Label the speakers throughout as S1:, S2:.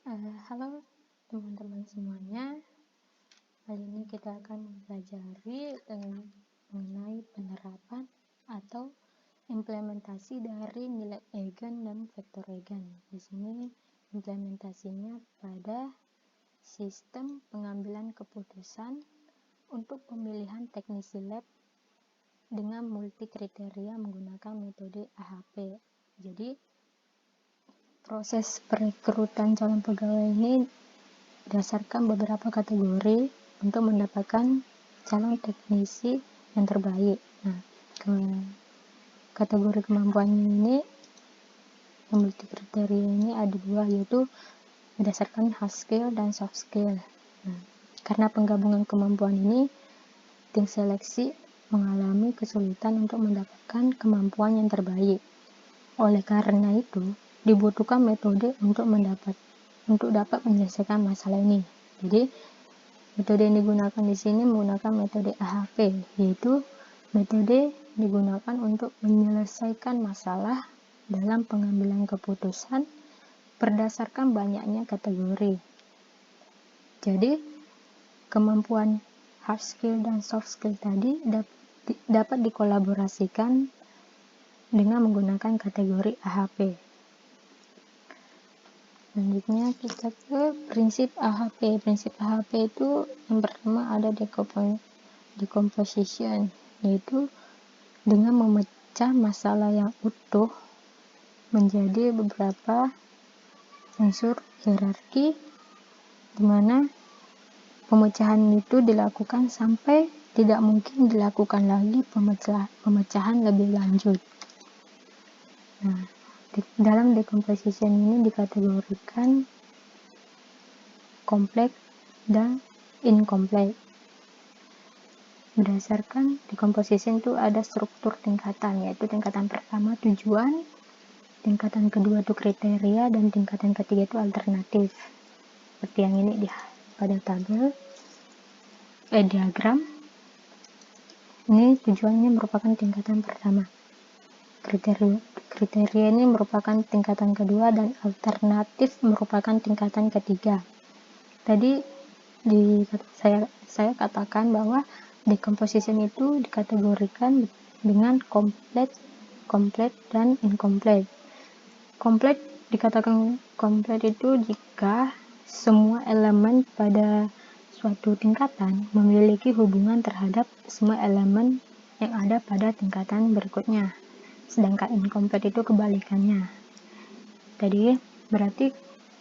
S1: Halo teman-teman semuanya, kali ini kita akan mempelajari mengenai penerapan atau implementasi dari nilai eigen dan vektor eigen. Di sini implementasinya pada sistem pengambilan keputusan untuk pemilihan teknisi lab dengan multi kriteria menggunakan metode AHP. Jadi proses perekrutan calon pegawai ini berdasarkan beberapa kategori untuk mendapatkan calon teknisi yang terbaik. Nah, kategori kemampuan ini, multi kriteria ini ada dua, yaitu berdasarkan hard skill dan soft skill. Nah, karena penggabungan kemampuan ini, tim seleksi mengalami kesulitan untuk mendapatkan kemampuan yang terbaik. Oleh karena itu, dibutuhkan metode untuk dapat menyelesaikan masalah ini. Jadi, metode yang digunakan di sini menggunakan metode AHP, yaitu metode digunakan untuk menyelesaikan masalah dalam pengambilan keputusan berdasarkan banyaknya kategori. Jadi, kemampuan hard skill dan soft skill tadi dapat dikolaborasikan dengan menggunakan kategori AHP. Selanjutnya kita ke prinsip AHP. Prinsip AHP itu yang pertama ada decomposition, yaitu dengan memecah masalah yang utuh menjadi beberapa unsur hierarki, di mana pemecahan itu dilakukan sampai tidak mungkin dilakukan lagi pemecahan lebih lanjut. Nah, dalam decomposition ini dikategorikan kompleks dan incomplete. Berdasarkan decomposition itu ada struktur tingkatan, yaitu tingkatan pertama tujuan, tingkatan kedua itu kriteria, dan tingkatan ketiga itu alternatif. Seperti yang ini pada tabel diagram. Ini tujuannya merupakan tingkatan pertama. Kriteria ini merupakan tingkatan kedua dan alternatif merupakan tingkatan ketiga. Tadi saya katakan bahwa decomposition itu dikategorikan dengan complete dan incomplete. Complete dikatakan complete itu jika semua elemen pada suatu tingkatan memiliki hubungan terhadap semua elemen yang ada pada tingkatan berikutnya. Sedangkan incomplete itu kebalikannya. Tadi berarti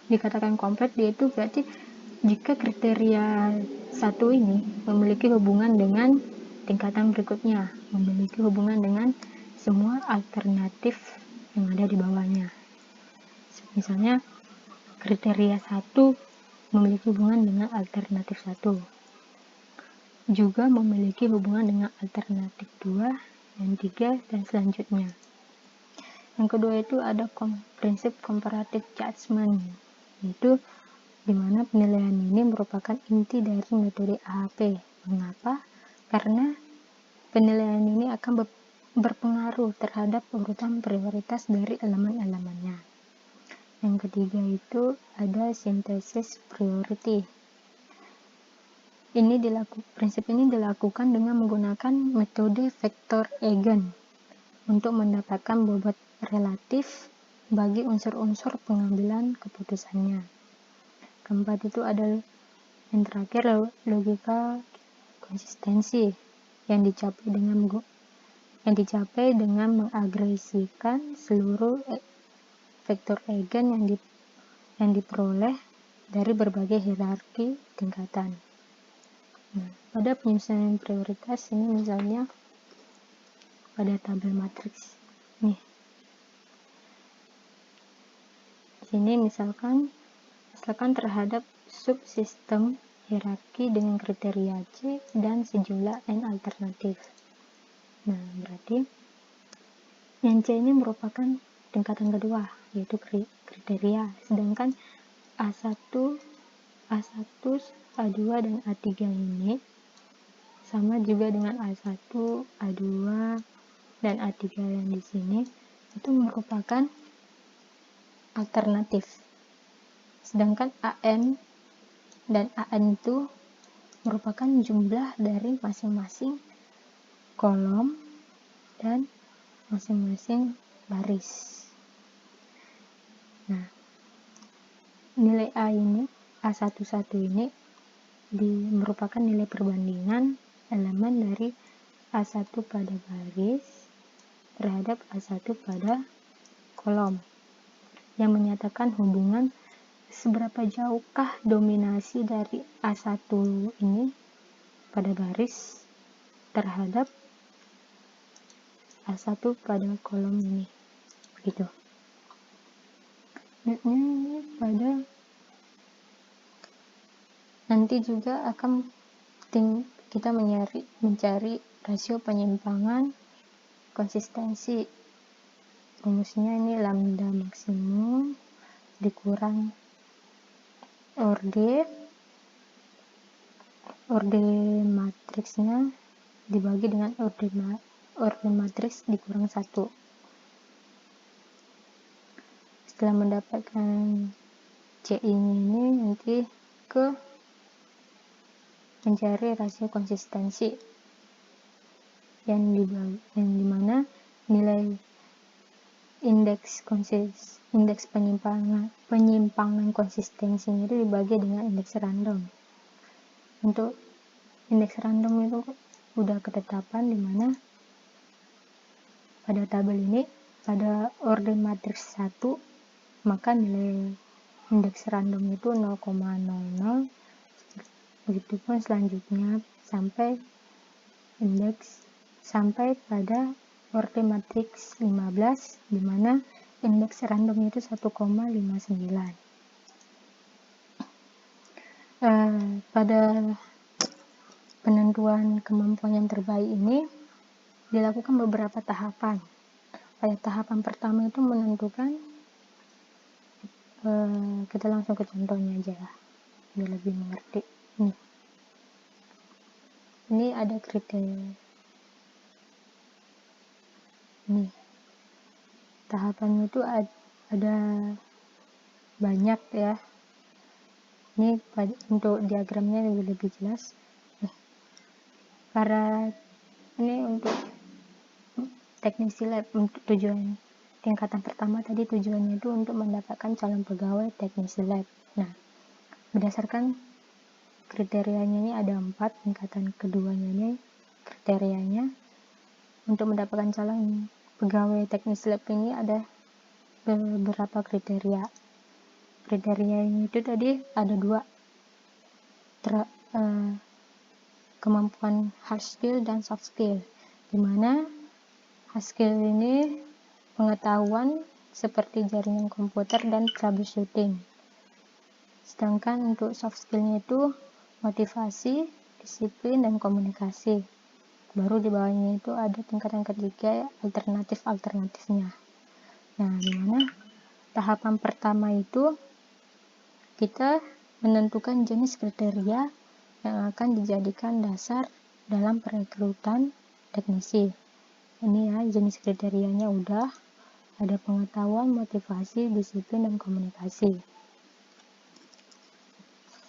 S1: dikatakan komplit, yaitu berarti jika kriteria satu ini memiliki hubungan dengan tingkatan berikutnya, memiliki hubungan dengan semua alternatif yang ada di bawahnya. Misalnya kriteria 1 memiliki hubungan dengan alternatif 1, juga memiliki hubungan dengan alternatif 2 dan 3 dan selanjutnya. Yang kedua itu ada prinsip comparative judgment, yaitu di mana penilaian ini merupakan inti dari metode AHP. Mengapa? Karena penilaian ini akan berpengaruh terhadap urutan prioritas dari elemen-elemennya. Yang ketiga itu ada synthesis priority. Prinsip ini dilakukan dengan menggunakan metode vektor eigen untuk mendapatkan bobot relatif bagi unsur-unsur pengambilan keputusannya. Keempat itu ada yang terakhir, logika konsistensi yang dicapai dengan mengagresikan seluruh vektor eigen yang diperoleh dari berbagai hierarki tingkatan. Nah, pada penyusunan prioritas ini misalnya pada tabel matriks nih. Sini misalkan terhadap subsistem hierarki dengan kriteria C dan sejumlah N alternatif. Nah, berarti yang C ini merupakan tingkatan kedua, yaitu kriteria, sedangkan A1, A2, dan A3 ini sama juga dengan A1, A2, dan A3 yang di sini itu merupakan alternatif. Sedangkan AN dan AN itu merupakan jumlah dari masing-masing kolom dan masing-masing baris. Nah, nilai A11 ini merupakan nilai perbandingan elemen dari A1 pada baris terhadap A1 pada kolom, yang menyatakan hubungan seberapa jauhkah dominasi dari A1 ini pada baris terhadap A1 pada kolom ini, gitu. Ini pada nanti juga akan kita mencari rasio penyimpangan konsistensi. Rumusnya ini lambda maksimum dikurang orde matriksnya dibagi dengan orde matriks dikurang 1. Setelah mendapatkan CI ini nanti ke mencari rasio konsistensi yang dimana nilai indeks penyimpangan konsistensi itu dibagi dengan indeks random. Untuk indeks random itu udah ketetapan, dimana pada tabel ini pada orde matriks 1 maka nilai indeks random itu 0,00, begitupun selanjutnya sampai pada orde matriks 15 dimana indeks random itu 1,59. Pada penentuan kemampuan yang terbaik ini dilakukan beberapa tahapan. Pada tahapan pertama itu menentukan, kita langsung ke contohnya aja lah biar lebih mengerti. Ini ada kriteria. Nih, tahapannya itu ada banyak ya. Ini untuk diagramnya lebih jelas. Karena ini untuk teknisi lab, untuk tujuan tingkatan pertama tadi tujuannya itu untuk mendapatkan calon pegawai teknisi lab. Nah, berdasarkan kriterianya ini ada 4, tingkatan keduanya ini kriterianya untuk mendapatkan calon pegawai teknisi lab ini ada beberapa kriteria. Kriterianya itu tadi ada 2, kemampuan hard skill dan soft skill, dimana hard skill ini pengetahuan seperti jaringan komputer dan troubleshooting, sedangkan untuk soft skillnya itu motivasi, disiplin, dan komunikasi. Baru di bawahnya itu ada tingkatan ketiga alternatifnya. Nah, dimana tahapan pertama itu kita menentukan jenis kriteria yang akan dijadikan dasar dalam perekrutan teknisi. Ini ya, jenis kriterianya udah ada pengetahuan, motivasi, disiplin, dan komunikasi.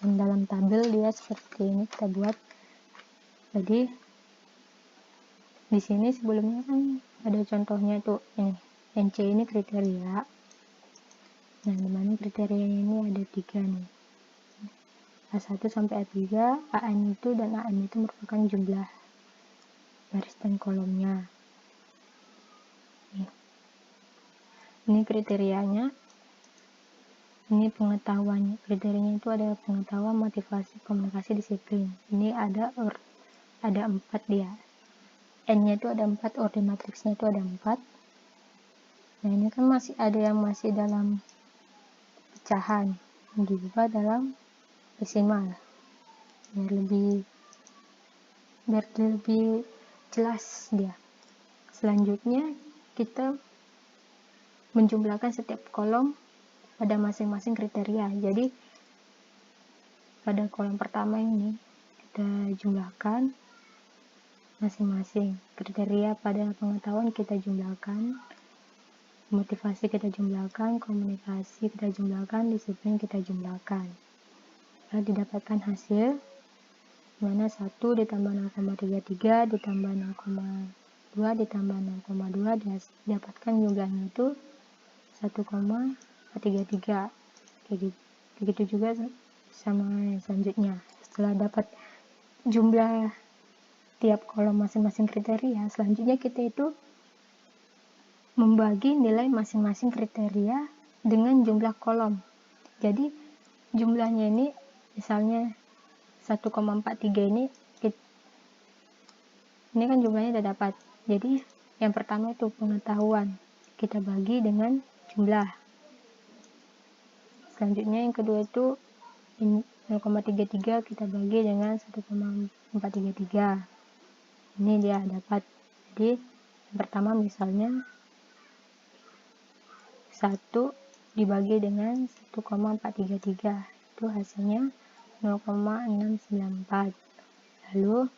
S1: Dan dalam tabel dia seperti ini kita buat. Jadi di sini sebelumnya kan ada contohnya tuh, NC ini kriteria. Nah, dimana kriterianya ini ada 3 nih, A1 sampai A3, AN itu dan AM itu merupakan jumlah baris dan kolomnya. Ini kriterianya. Ini pengetahuan. Kriterianya itu ada pengetahuan, motivasi, komunikasi, disiplin. Ini ada 4 dia. N-nya itu ada 4, orde matriksnya itu ada 4. Nah, ini kan masih ada yang masih dalam pecahan, diubah dalam desimal biar lebih jelas dia. Selanjutnya kita menjumlahkan setiap kolom pada masing-masing kriteria. Jadi pada kolom pertama ini kita jumlahkan masing-masing kriteria. Pada pengetahuan kita jumlahkan, motivasi kita jumlahkan, komunikasi kita jumlahkan, disiplin kita jumlahkan. Lalu didapatkan hasil mana 1 ditambah 0,33 ditambah 0,2 ditambah 0,2 didapatkan jumlahnya itu 1,33. Begitu juga sama yang selanjutnya. Setelah dapat jumlah tiap kolom masing-masing kriteria, selanjutnya kita itu membagi nilai masing-masing kriteria dengan jumlah kolom. Jadi jumlahnya ini misalnya 1,43 ini kan jumlahnya udah dapat. Jadi yang pertama itu pengetahuan, kita bagi dengan jumlah. Selanjutnya yang kedua itu 0,33 kita bagi dengan 1,433. Ini dia dapat. Jadi yang pertama misalnya 1 dibagi dengan 1,433, itu hasilnya 0,694. Lalu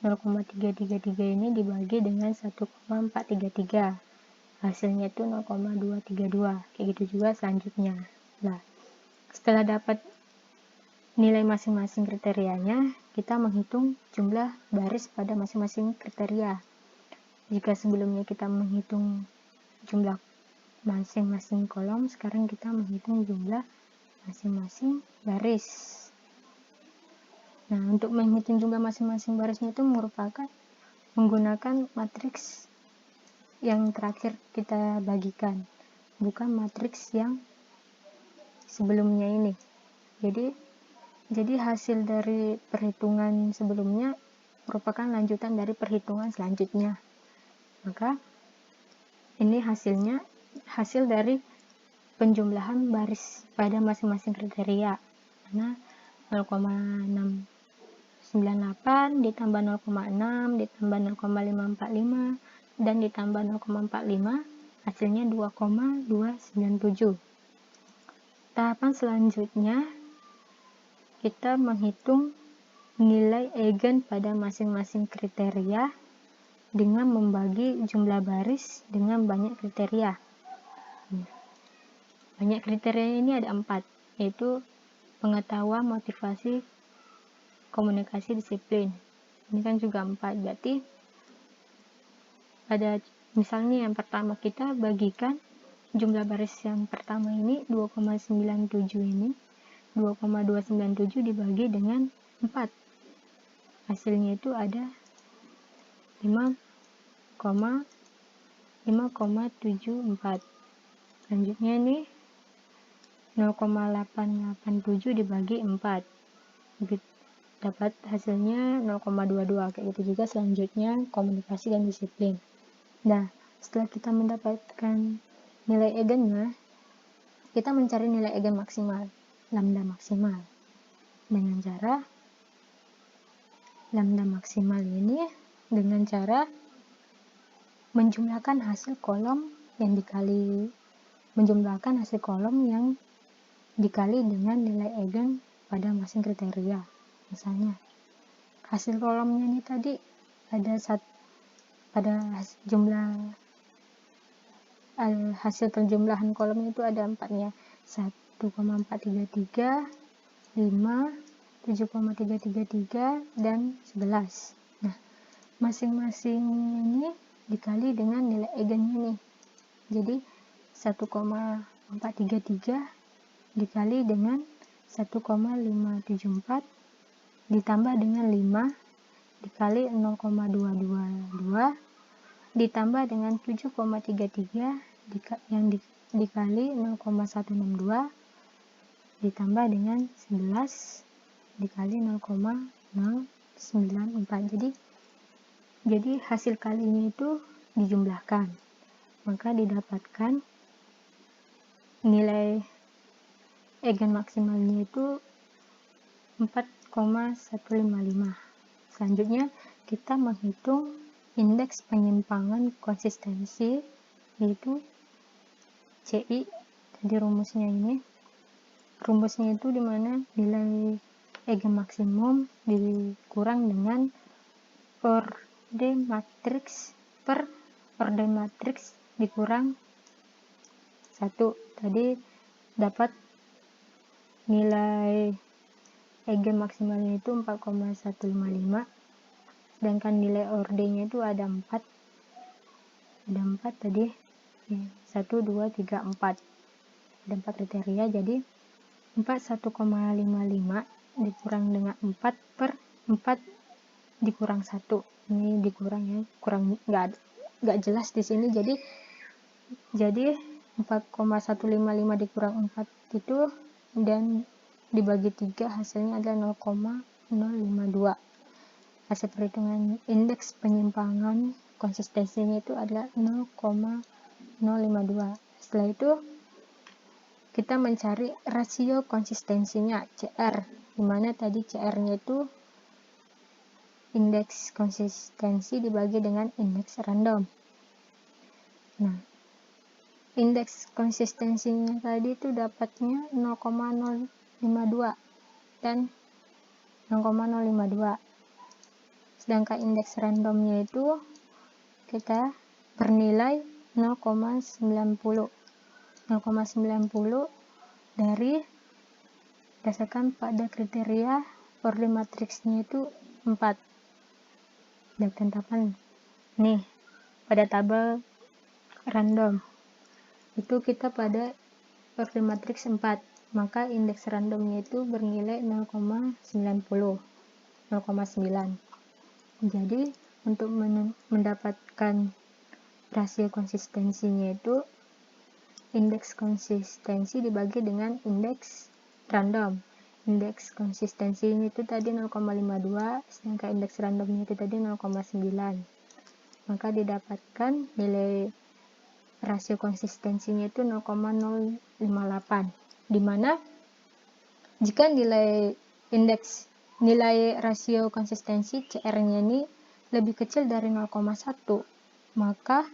S1: 0,333 ini dibagi dengan 1,433, hasilnya itu 0,232. Kayak gitu juga selanjutnya. Nah, setelah dapat nilai masing-masing kriterianya, kita menghitung jumlah baris pada masing-masing kriteria. Jika sebelumnya kita menghitung jumlah masing-masing kolom, sekarang kita menghitung jumlah masing-masing baris. Nah, untuk menghitung jumlah masing-masing barisnya itu merupakan menggunakan matriks yang terakhir kita bagikan, bukan matriks yang sebelumnya ini. Jadi hasil dari perhitungan sebelumnya merupakan lanjutan dari perhitungan selanjutnya. Maka ini hasil dari penjumlahan baris pada masing-masing kriteria. Karena 0,698 ditambah 0,6 ditambah 0,545 dan ditambah 0,45 hasilnya 2,297. Tahapan selanjutnya kita menghitung nilai eigen pada masing-masing kriteria dengan membagi jumlah baris dengan banyak kriteria. Banyak kriteria ini ada 4, yaitu pengetahuan, motivasi, komunikasi, disiplin. Ini kan juga 4, berarti pada misalnya yang pertama kita bagikan jumlah baris yang pertama ini 2,97 ini 2,297 dibagi dengan 4, hasilnya itu ada 5,74. Selanjutnya ini 0,887 dibagi 4, dapat hasilnya 0,22. Kayak gitu juga selanjutnya komunikasi dan disiplin. Nah, setelah kita mendapatkan nilai eigennya, kita mencari nilai eigen maksimal, lambda maksimal, dengan cara lambda maksimal ini dengan cara menjumlahkan hasil kolom yang dikali dengan nilai eigen pada masing kriteria. Misalnya hasil kolomnya ini tadi ada pada hasil penjumlahan kolom itu ada 4-nya, 1,433, 5, 7,333 dan 11. Nah, masing-masing ini dikali dengan nilai eigennya nih. Jadi 1,433 dikali dengan 1,574 ditambah dengan 5 dikali 0,222 ditambah dengan 7,33 yang dikali 0,162 ditambah dengan 11 dikali 0,094. Jadi hasil kalinya itu dijumlahkan, maka didapatkan nilai eigen maksimalnya itu 4,155. Selanjutnya kita menghitung indeks penyimpangan konsistensi, yaitu CI. Jadi rumusnya itu dimana nilai eigen maksimum dikurang dengan orde matriks per orde matriks dikurang 1. Tadi dapat nilai eigen maksimalnya itu 4,155, sedangkan nilai ordenya itu ada 4 tadi, 1, 2, 3, 4, ada 4 kriteria. Jadi 1,55 dikurang dengan 4 per 4 dikurang 1, ini dikurang ya, kurang nggak jelas di sini. Jadi 4,155 dikurang 4 itu dan dibagi 3 hasilnya adalah 0,052. Hasil perhitungan indeks penyimpangan konsistensinya itu adalah 0,052. Setelah itu kita mencari rasio konsistensinya CR, dimana tadi CR-nya itu indeks konsistensi dibagi dengan indeks random. Nah, indeks konsistensinya tadi itu dapatnya 0,052 dan 0,052. Sedangkan indeks randomnya itu kita bernilai 0,90 dari berdasarkan pada kriteria orde matriksnya itu 4. Dan tentapan nih pada tabel random itu kita pada orde matriks 4, maka indeks randomnya itu bernilai 0,9. Jadi untuk mendapatkan rasio konsistensinya itu indeks konsistensi dibagi dengan indeks random. Indeks konsistensinya itu tadi 0,52, sedangkan indeks randomnya itu tadi 0,9. Maka didapatkan nilai rasio konsistensinya itu 0,058. Dimana jika nilai rasio konsistensi CR-nya ini lebih kecil dari 0,1, maka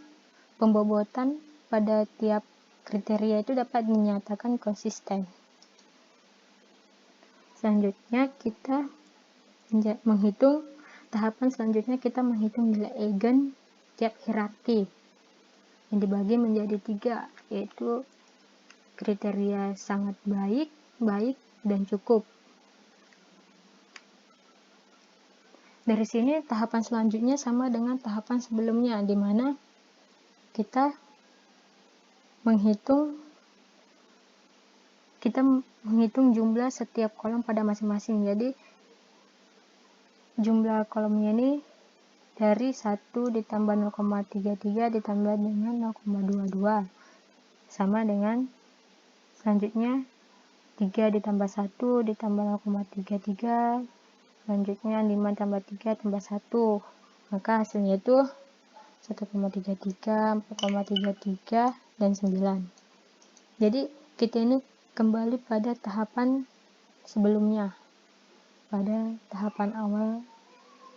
S1: pembobotan pada tiap kriteria itu dapat dinyatakan konsisten. Selanjutnya kita menghitung nilai eigen tiap hierarki yang dibagi menjadi 3, yaitu kriteria sangat baik, dan cukup. Dari sini tahapan selanjutnya sama dengan tahapan sebelumnya, di mana kita menghitung jumlah setiap kolom pada masing-masing. Jadi jumlah kolomnya ini dari 1 ditambah 0,33 ditambah dengan 0,22 sama dengan selanjutnya 3 ditambah 1 ditambah 0,33, selanjutnya 5 tambah 3 tambah 1, maka hasilnya itu 1,33, 4,33, dan 9. Jadi kita ini kembali pada tahapan sebelumnya, pada tahapan awal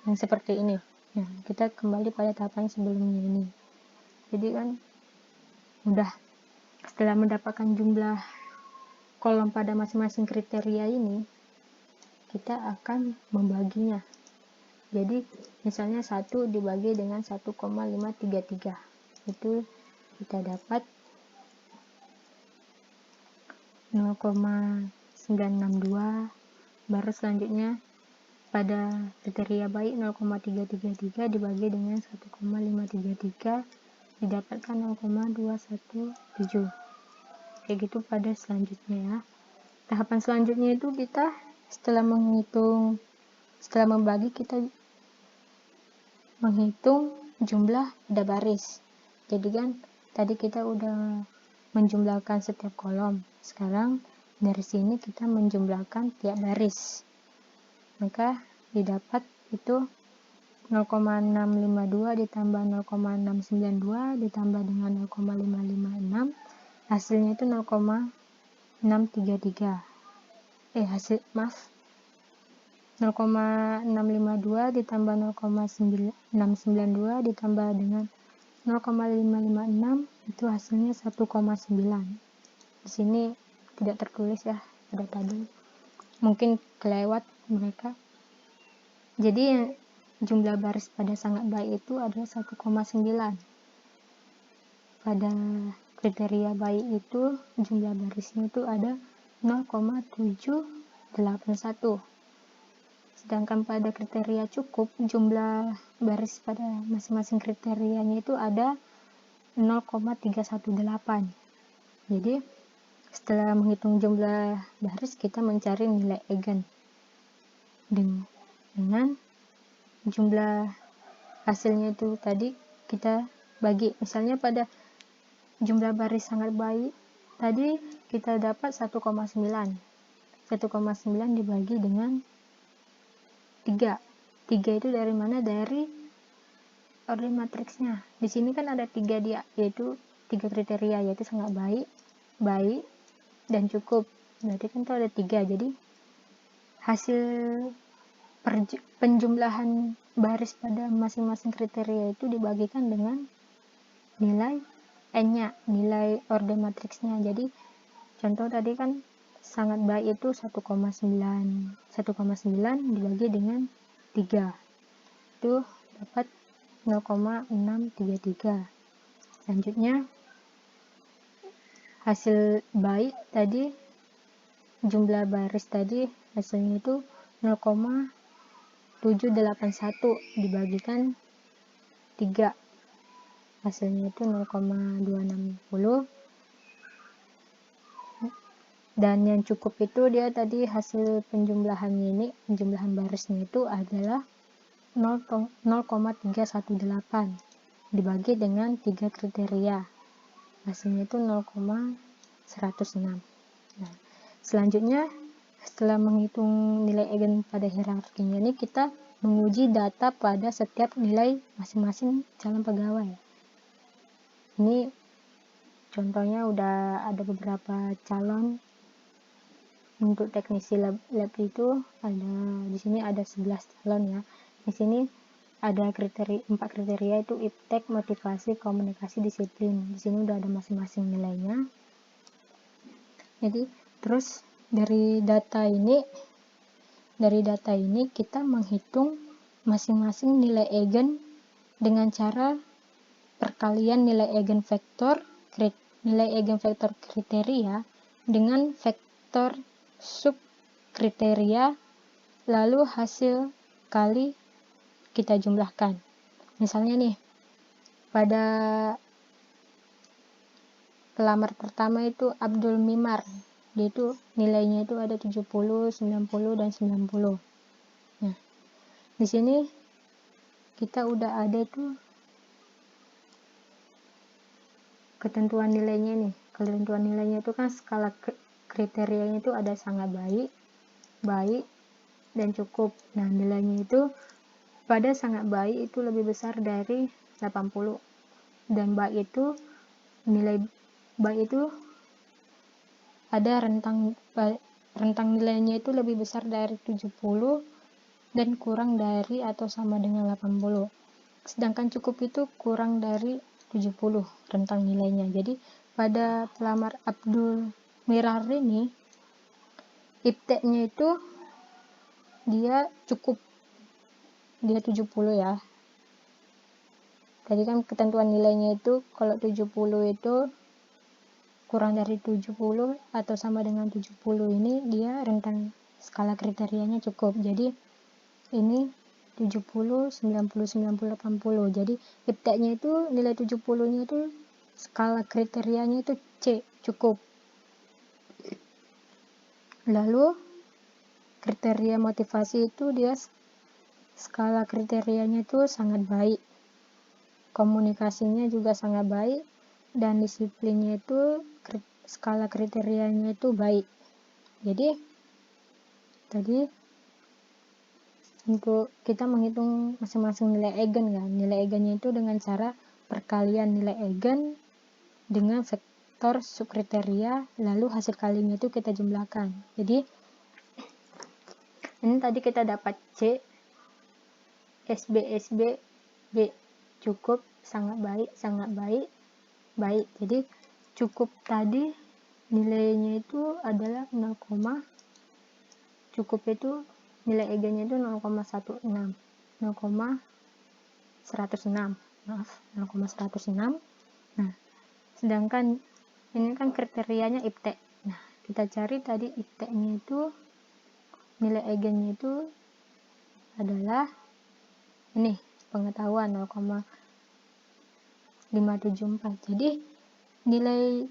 S1: yang seperti ini. Nah, kita kembali pada tahapan sebelumnya ini. Jadi kan mudah, setelah mendapatkan jumlah kolom pada masing-masing kriteria ini, kita akan membaginya. Jadi misalnya 1 dibagi dengan 1,533, itu kita dapat 0,962. Baru selanjutnya pada kriteria baik 0,333 dibagi dengan 1,533 didapatkan 0,217. Kayak gitu pada selanjutnya ya. Tahapan selanjutnya itu kita setelah membagi, kita menghitung jumlah pada baris. Jadi kan tadi kita udah menjumlahkan setiap kolom, sekarang dari sini kita menjumlahkan tiap baris, maka didapat itu 0,652 ditambah 0,692 ditambah dengan 0,556, hasilnya itu 0,633. 0,652 ditambah 0,692 ditambah dengan 0,556 itu hasilnya 1,9. Di sini tidak tertulis ya pada tadi, mungkin kelewat mereka. Jadi jumlah baris pada sangat baik itu adalah 1,9. pada kriteria baik itu jumlah barisnya itu ada 0,781, sedangkan pada kriteria cukup jumlah baris pada masing-masing kriterianya itu ada 0,318. Jadi setelah menghitung jumlah baris, kita mencari nilai eigen dengan jumlah hasilnya itu tadi kita bagi. Misalnya pada jumlah baris sangat baik tadi kita dapat 1,9 dibagi dengan 3 itu dari mana? Dari order matriksnya. Di sini kan ada 3 dia, yaitu 3 kriteria, yaitu sangat baik, baik, dan cukup. Berarti kan itu ada 3. Jadi hasil penjumlahan baris pada masing-masing kriteria itu dibagikan dengan nilai n-nya, nilai order matriksnya. Jadi contoh tadi kan sangat baik itu 1,9 dibagi dengan 3 itu dapat 0,633. Selanjutnya hasil baik tadi, jumlah baris tadi hasilnya itu 0,781 dibagikan 3, hasilnya itu 0,260. Dan yang cukup itu dia tadi hasil penjumlahannya ini, penjumlahan barisnya itu adalah 0,318 dibagi dengan 3 kriteria, hasilnya itu 0,106. Nah, selanjutnya setelah menghitung nilai eigen pada hierarkinya ini, kita menguji data pada setiap nilai masing-masing calon pegawai. Ini contohnya udah ada beberapa calon. Untuk teknisi lab itu ada di sini ada 11 calon ya. Di sini ada 4 kriteria itu iptek, motivasi, komunikasi, disiplin. Di sini udah ada masing-masing nilainya. Jadi terus dari data ini kita menghitung masing-masing nilai eigen dengan cara perkalian nilai eigen vektor kriteria dengan vektor sub kriteria, lalu hasil kali kita jumlahkan. Misalnya nih, pada pelamar pertama itu Abdul Mimar, dia itu nilainya itu ada 70, 90, dan 90. Nah, di sini kita udah ada itu ketentuan nilainya nih. Ketentuan nilainya itu kan skala kriterianya itu ada sangat baik, baik, dan cukup. Nah, nilainya itu pada sangat baik itu lebih besar dari 80, dan baik itu nilai baik itu ada rentang nilainya itu lebih besar dari 70 dan kurang dari atau sama dengan 80. Sedangkan cukup itu kurang dari 70 rentang nilainya. Jadi pada pelamar Abdul Mirar ini ipteknya itu dia cukup, dia 70 ya. Tadi kan ketentuan nilainya itu kalau 70 itu kurang dari 70 atau sama dengan 70, ini dia rentang skala kriterianya cukup. Jadi ini 70, 90, 90, 80. Jadi ipteknya itu nilai 70-nya itu skala kriterianya itu C, cukup. Lalu kriteria motivasi itu dia skala kriterianya itu sangat baik, komunikasinya juga sangat baik, dan disiplinnya itu skala kriterianya itu baik. Jadi tadi untuk kita menghitung masing-masing nilai eigen kan, nilai eigennya itu dengan cara perkalian nilai eigen dengan vektor subkriteria, lalu hasil kalinya itu kita jumlahkan. Jadi ini tadi kita dapat C, SB, B, cukup, sangat baik, baik. Jadi cukup tadi nilainya itu adalah 0, cukup itu nilai eigennya itu 0,106. Nah, sedangkan ini kan kriterianya IPTEK. Nah, kita cari tadi IPTEK-nya itu, nilai eigennya itu adalah ini, pengetahuan 0,574. Jadi nilai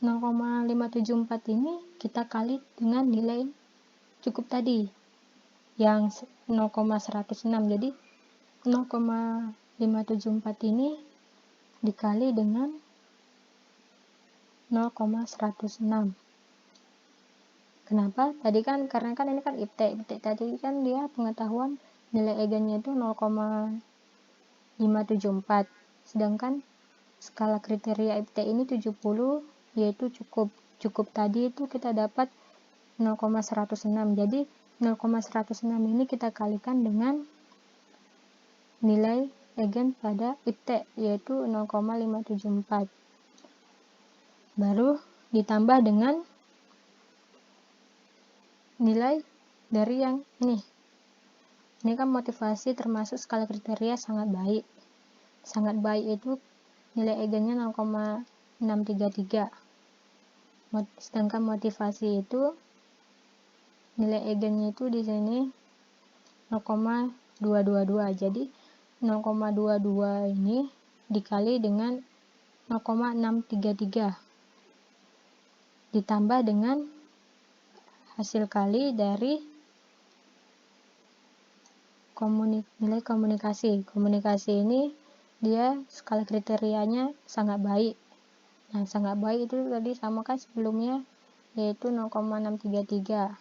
S1: 0,574 ini kita kali dengan nilai cukup tadi yang 0,106. Jadi 0,574 ini dikali dengan 0,106. Kenapa? Tadi kan karena kan ini kan IPTEK tadi kan dia pengetahuan nilai eigennya itu 0,574. Sedangkan skala kriteria IPTEK ini 70, yaitu cukup tadi itu kita dapat 0,106. Jadi 0,106 ini kita kalikan dengan nilai eigen pada IPTEK, yaitu 0,574. Baru ditambah dengan nilai dari yang ini. Ini kan motivasi termasuk skala kriteria sangat baik. Sangat baik itu nilai eigennya 0,633. Sedangkan motivasi itu nilai eigennya itu di sini 0,222. Jadi 0,22 ini dikali dengan 0,633 ditambah dengan hasil kali dari nilai komunikasi. Komunikasi ini dia skala kriterianya sangat baik. Nah, sangat baik itu tadi sama kan sebelumnya, yaitu 0,633.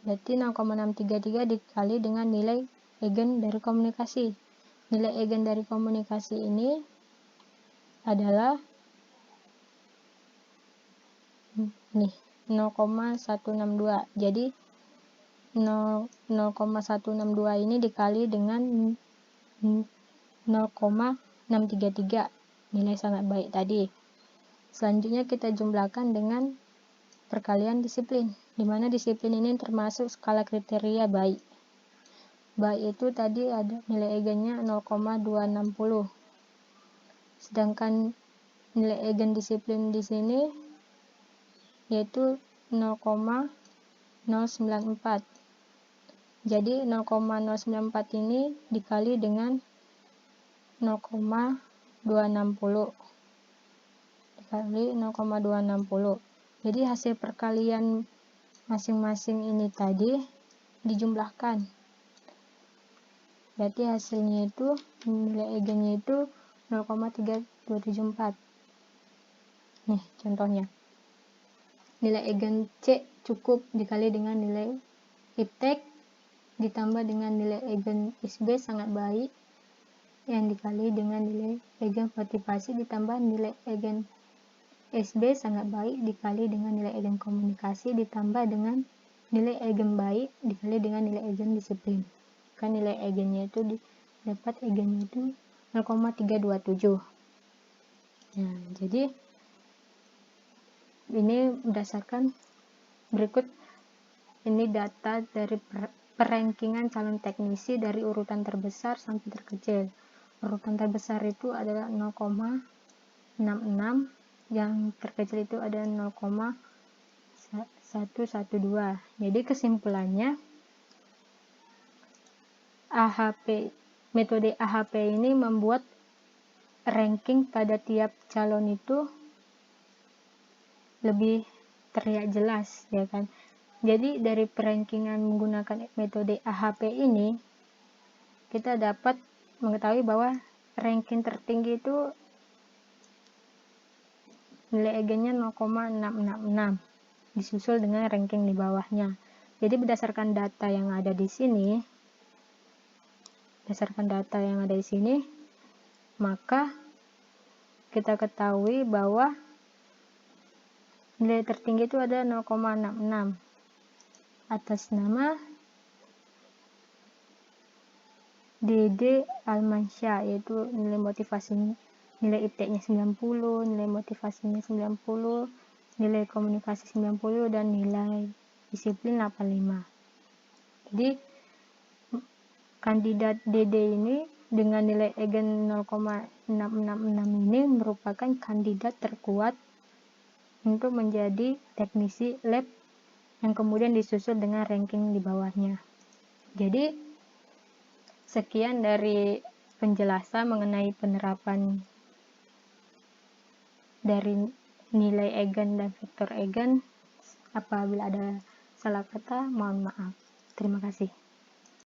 S1: Berarti 0,633 dikali dengan nilai eigen dari komunikasi. Nilai eigen dari komunikasi ini adalah nih 0,162. Jadi 0,162 ini dikali dengan 0,633, nilai sangat baik tadi. Selanjutnya kita jumlahkan dengan perkalian disiplin, di mana disiplin ini termasuk skala kriteria baik. Baik itu tadi ada nilai eigennya 0,260. Sedangkan nilai eigen disiplin di sini yaitu 0,094. Jadi 0,094 ini dikali dengan 0,260 dikali 0,260. Jadi hasil perkalian masing-masing ini tadi dijumlahkan. Berarti hasilnya itu nilai eigennya itu 0,3274. Nih contohnya. Nilai eigen C cukup dikali dengan nilai IPTEK ditambah dengan nilai eigen SB sangat baik yang dikali dengan nilai eigen motivasi ditambah nilai eigen SB sangat baik dikali dengan nilai eigen komunikasi ditambah dengan nilai eigen baik dikali dengan nilai eigen disiplin. Kan nilai eigennya itu dapat eigennya itu 0,327. Nah, jadi ini berdasarkan berikut ini data dari perankingan calon teknisi dari urutan terbesar sampai terkecil. Urutan terbesar itu adalah 0,66, yang terkecil itu ada 0,112. Jadi kesimpulannya metode AHP ini membuat ranking pada tiap calon itu lebih terlihat jelas, ya kan. Jadi dari perankingan menggunakan metode AHP ini kita dapat mengetahui bahwa ranking tertinggi itu nilai eigennya 0,666 disusul dengan ranking di bawahnya. Jadi berdasarkan data yang ada di sini, maka kita ketahui bahwa nilai tertinggi itu ada 0,66 atas nama Dede Almansyah, yaitu nilai motivasi nilai IPTEK-nya 90, nilai motivasinya 90, nilai komunikasi 90 dan nilai disiplin 85. Jadi kandidat Dede ini dengan nilai eigen 666 ini merupakan kandidat terkuat untuk menjadi teknisi lab yang kemudian disusul dengan ranking di bawahnya. Jadi sekian dari penjelasan mengenai penerapan dari nilai eigen dan vektor eigen. Apabila ada salah kata, mohon maaf. Terima kasih.